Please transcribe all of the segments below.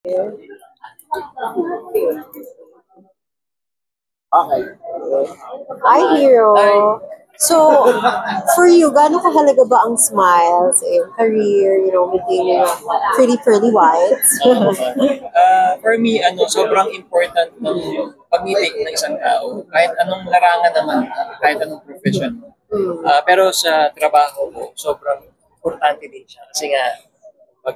Okay. Hi, Hero. So, for you, gaano kahalaga ba ang smile sa iyong career, maintaining pretty pearly whites? For me, sobrang important ng pag-ibig ng isang tao. Kahit anong larangan naman, kahit anong profession. Pero sa trabaho ko, sobrang importante din siya. Kasi nga, pag,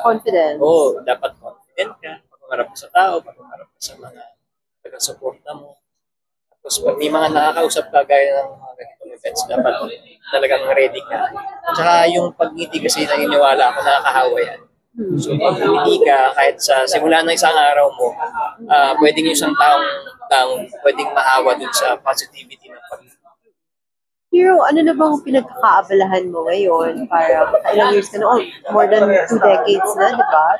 Confidence. dapat confident ka. Pag umarap ka sa tao, pag umarap ka sa mga taga-suporta mo. Tapos pag may mga nakakausap ka gaya ng mga ganitong events, dapat talagang ready ka. Tsaka yung pag-ngiti kasi naniniwala ako nakakahawa yan. So pag ngiti ka, kahit sa simula ng isang araw mo, pwedeng yung isang taong pwedeng mahawa dun sa positivity ng pag Hero, ano na bang pinagkakaabalahan mo ngayon? Parang ilang years ka na? More than 2 decades na, di ba?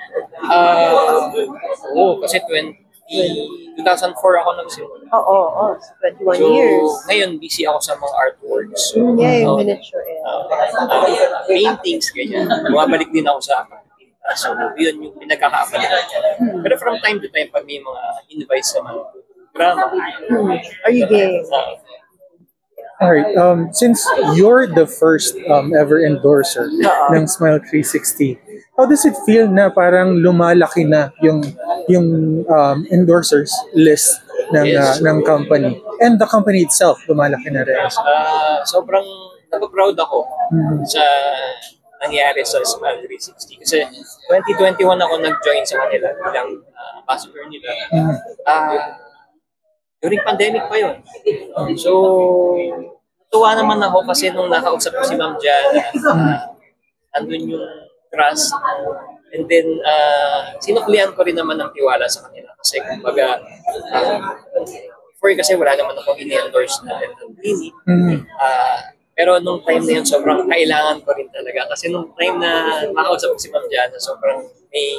Kasi 2004 ako nagsimula. Oo. 21 So, years. ngayon busy ako sa mga artworks. So, Yeah, yung miniature. paintings, ganyan. Bumabalik din ako sa pagpipinta. So, yun yung pinagkakaabalahan. Pero from time to time, pag may mga invites sa mga drama. Are you gay? All right. Since you're the first ever endorser ng Smile 360, how does it feel na parang lumalaki na yung endorsers list ng company, and the company itself lumalaki na rin? Sobrang napaproud ako sa nangyari sa Smile 360 kasi 2021 ako nag-join sa kanila bilang ambassador nila. During pandemic pa yun. So, tuwa naman ako kasi nung nakausap ko si Ma'am Jana, andun yung trust. And then, sinuklian ko rin naman ng tiwala sa kanila. Kasi kumbaga, before kasi wala naman akong ini-endorse na clinic. Pero nung time na yun, sobrang kailangan ko rin talaga. Kasi nung time na makausap ko si Ma'am Jana, sobrang may,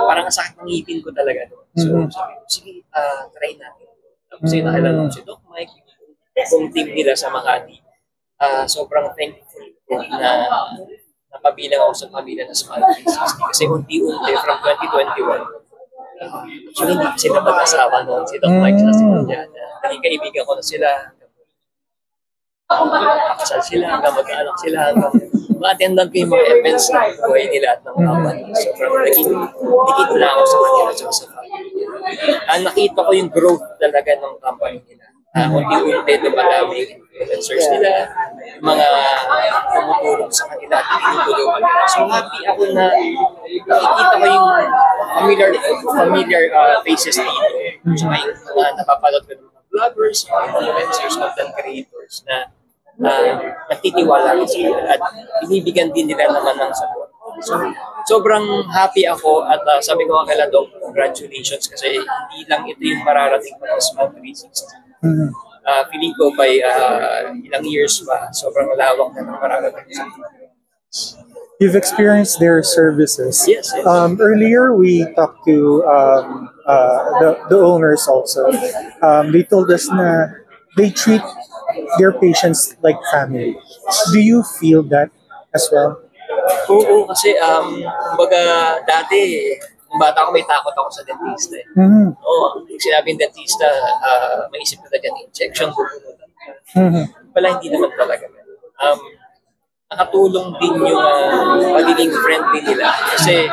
parang sakit ng ngipin ko talaga. So, sabi ko, sige, try natin. Tapos nakilala ko si Doc Mike, yung team nila sa Makati. Sobrang thankful ko na napabilang ako sa pamilya ng Smile 360 kasi unti-unti from 2021. Actually, hindi kasi na mag-asawa noon si Doc Mike sa si Jana. Naging kaibigan ko na sila. Makasal sila, hanggang mag-anak sila, hanggang ma-attendan ko yung mga events na buhay nila at ng kawan. Sobrang naging dikit na ako sa kanila at sa family. Nakita ko yung growth talaga ng company nila. Unti-unti dumadami yung influencers nila, mga tumutulong sa kanila at tinutulungan nila. So happy ako na nakikita ko yung familiar faces dito. So yung mga napapalot ko ng mga vloggers, influencers, content creators na nagtitiwala rin sila at binibigyan din nila naman ng support. So, sobrang happy ako at sabi ko nga kay Doc, congratulations kasi hindi lang ito yung mararating pa ng Smile 360. Feeling ko by ilang years pa, sobrang lawak na ng mararating sa You've experienced their services. Yes. Earlier, we talked to the owners also. They told us na they treat their patients like family. Do you feel that as well? Oo, kasi kumbaga dati, nung bata ako may takot ako sa dentista. Oo, yung sinabing dentista, maisip ko na dyan, injection, bubunutan. Pala hindi naman talaga. Nakatulong din yung pagiging friendly nila. Kasi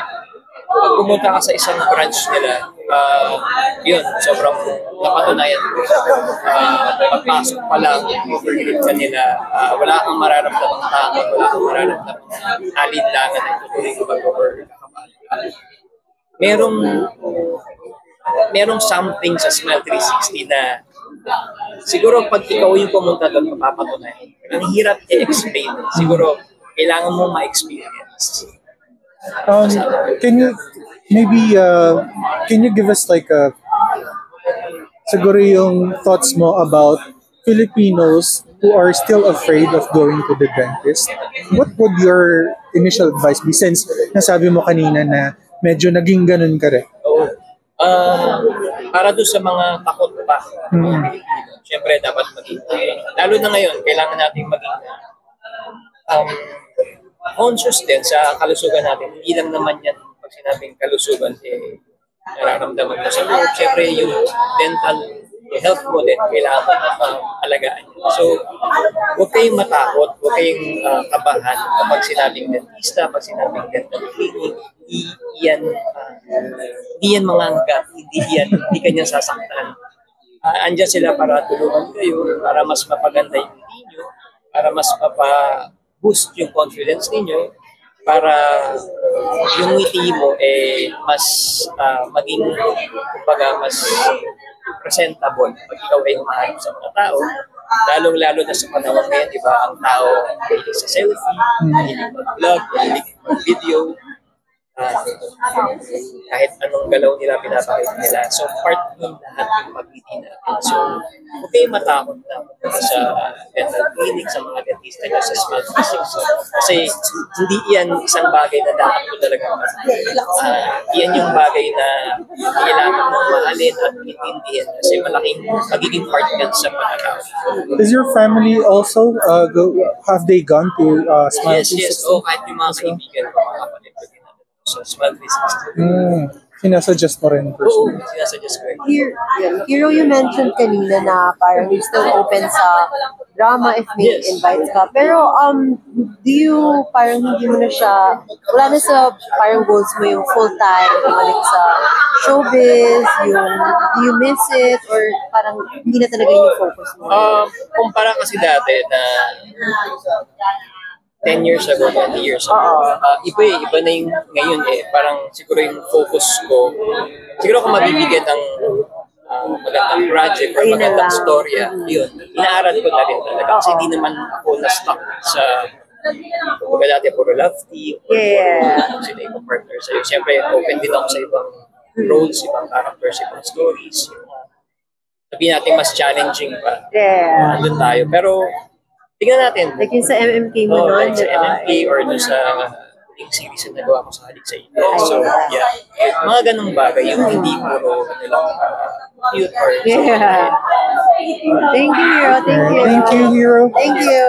pag pumunta ka sa isang branch nila, yun, sobrang napatunayan ko. Pagpasok pa lang, overheat ka nila, wala kang mararamdaman takot, wala kang mararamdaman alinlangan na itutuloy ko pag-over kakabali. Merong something sa Smile 360 na siguro pag ikaw yung pumunta doon, mapapatunayan. Ang hirap i-explain. Siguro, kailangan mo ma-experience. Can you give us like siguro yung thoughts mo about Filipinos who are still afraid of going to the dentist? What would your initial advice be since nasabi mo kanina na medyo naging ganun ka rin? Para doon sa mga takot pa. Siyempre, dapat maging, lalo na ngayon, kailangan natin maging conscious din sa kalusugan natin. Hindi lang naman yan sinabing kalusugan, nararamdaman mo sa loob. Siyempre, yung dental health mo din, kailangan alagaan. So, huwag kayong matakot, huwag kayong kabahan kapag sinabing dentista, pag sinabing dental clinic, hindi yan manganggat, hindi kanya sasaktan. Andyan sila para tulungan kayo, para mas mapaganda yung ngiti nyo, para mas mapa-boost yung confidence ninyo, para yung ngiti mo mas maging kumbaga mas presentable pag ikaw ay humaharap sa mga tao, lalong-lalo na sa panahon ngayon, di ba, ang tao mahilig sa selfie, mahilig mag-vlog, mahilig mag-video, kahit anong galaw nila pinapakita nila. So, part ng lahat yung pag-ngiti natin. So, huwag kayong matakot na sa dental clinic, sa mga dentista nyo, sa smile physics. Kasi hindi yan isang bagay na dapat mo talaga yan yung bagay na kailangan mong mahalin at intindihin kasi malaking magiging part yan sa pagkatao. Is your family also, have they gone to Smile Yes. 360? Kahit yung mga kaibigan ko, mga kapatid ko din natin. So, Smile 360. Sinasuggest mo rin Oo, personally. sinasuggest ko. Hero, you mentioned kanina na parang you're still open sa drama if may Yes. invites ka. Pero, do you, parang hindi mo na siya, wala na sa parang goals mo yung full-time, bumalik sa showbiz, do you miss it, or parang hindi na talaga yung focus mo? Kumpara kasi dati na 10 years ago, 20 years ago, iba na yung ngayon Parang siguro yung focus ko, siguro kung mabibigyan ng magandang project or magandang storya, yun, inaaral ko na rin talaga. Kasi hindi naman ako na-stuck sa kumbaga dati puro love team, or sila ibang partner sa'yo. Siyempre, open din ako sa ibang roles, ibang characters, ibang stories. Sabihin natin mas challenging pa. Doon tayo. Pero, tingnan natin. Like yung sa MMK mo noon, like sa MMK or doon sa yung series na nagawa ko sa Halik sa Inyo. So, mga ganong bagay yung hindi puro cute or Thank you, Hero. Thank you. Thank you, Hero. Thank you.